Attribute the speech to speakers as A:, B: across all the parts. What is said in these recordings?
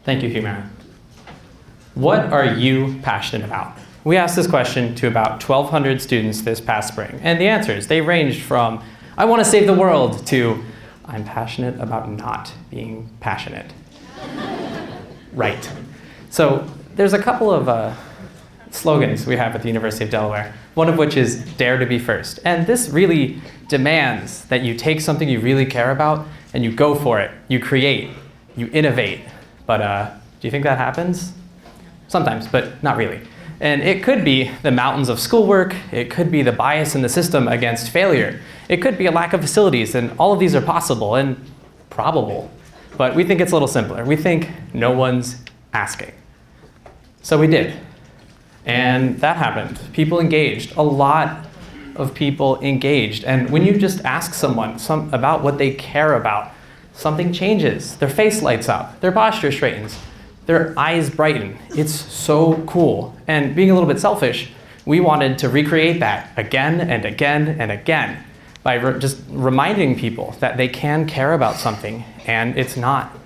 A: Thank you, Humana. What are you passionate about? We asked this question to about 1,200 students this past spring, and the answers, they ranged from, I want to save the world, to, I'm passionate about not being passionate. Right. So there's a couple of slogans we have at the University of Delaware, one of which is dare to be first. And this really demands that you take something you really care about and you go for it. You create, you innovate. But do you think that happens? Sometimes, but not really. And it could be the mountains of schoolwork. It could be the bias in the system against failure. It could be a lack of facilities, and all of these are possible and probable. But we think it's a little simpler. We think no one's asking. So we did. And that happened. People engaged. A lot of people engaged. And when you just ask someone about what they care about, something changes. Their face lights up. Their posture straightens. Their eyes brighten. It's so cool. And being a little bit selfish, we wanted to recreate that again and again and again by just reminding people that they can care about something and it's not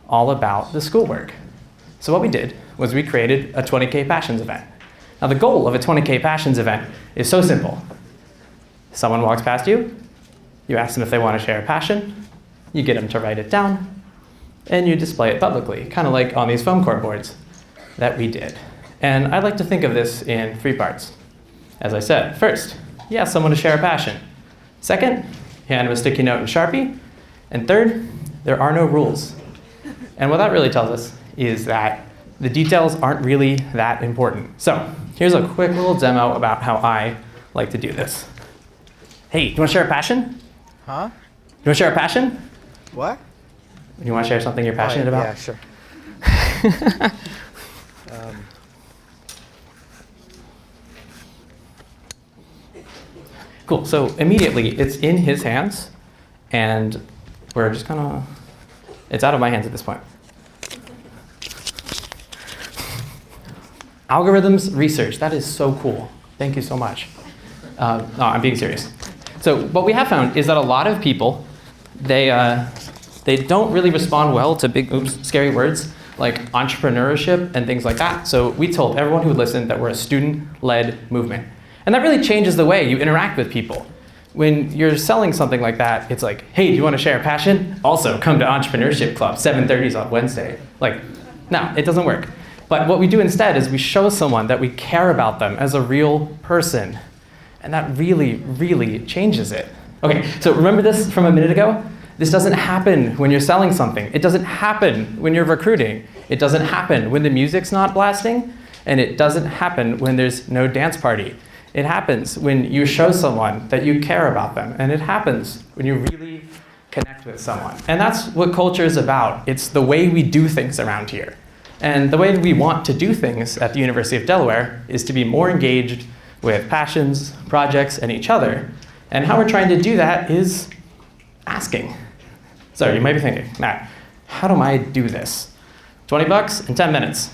A: all about the schoolwork. So what we did was we created a 20K Passions event. Now the goal of a 20K Passions event is so simple. Someone walks past you, you ask them if they want to share a passion, you get them to write it down, and you display it publicly, kind of like on these foam core boards that we did. And I like to think of this in 3 parts. As I said, first, you ask someone to share a passion. Second, hand them a sticky note and Sharpie. And third, there are no rules. And what that really tells us is that the details aren't really that important. So here's a quick little demo about how I like to do this. Hey, do you want to share a passion?
B: Huh?
A: You want to share a passion?
B: What?
A: You want to share something you're passionate about?
B: Yeah, sure.
A: Cool, so immediately it's in his hands and we're just it's out of my hands at this point. Algorithms research, that is so cool. Thank you so much. No, I'm being serious. So what we have found is that a lot of people, they don't really respond well to big, scary words like entrepreneurship and things like that. So we told everyone who would listen that we're a student-led movement. And that really changes the way you interact with people. When you're selling something like that, it's like, hey, do you want to share a passion? Also, come to Entrepreneurship Club, 7:30 on Wednesday. Like, no, it doesn't work. But what we do instead is we show someone that we care about them as a real person. And that really, really changes it. Okay, so remember this from a minute ago? This doesn't happen when you're selling something. It doesn't happen when you're recruiting. It doesn't happen when the music's not blasting. And it doesn't happen when there's no dance party. It happens when you show someone that you care about them. And it happens when you really connect with someone. And that's what culture is about. It's the way we do things around here. And the way that we want to do things at the University of Delaware is to be more engaged with passions, projects, and each other. And how we're trying to do that is asking. So you might be thinking, Matt, how do I do this? 20 bucks in 10 minutes.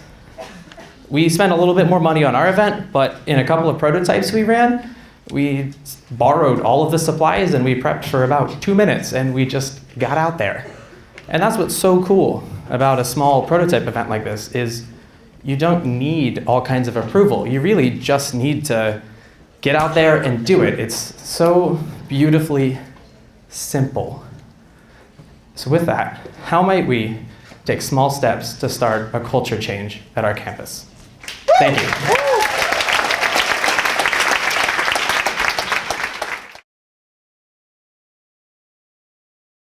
A: We spent a little bit more money on our event, but in a couple of prototypes we ran, we borrowed all of the supplies and we prepped for about 2 minutes and we just got out there. And that's what's so cool about a small prototype event like this is you don't need all kinds of approval. You really just need to get out there and do it. It's so beautifully simple. So with that, how might we take small steps to start a culture change at our campus? Thank you.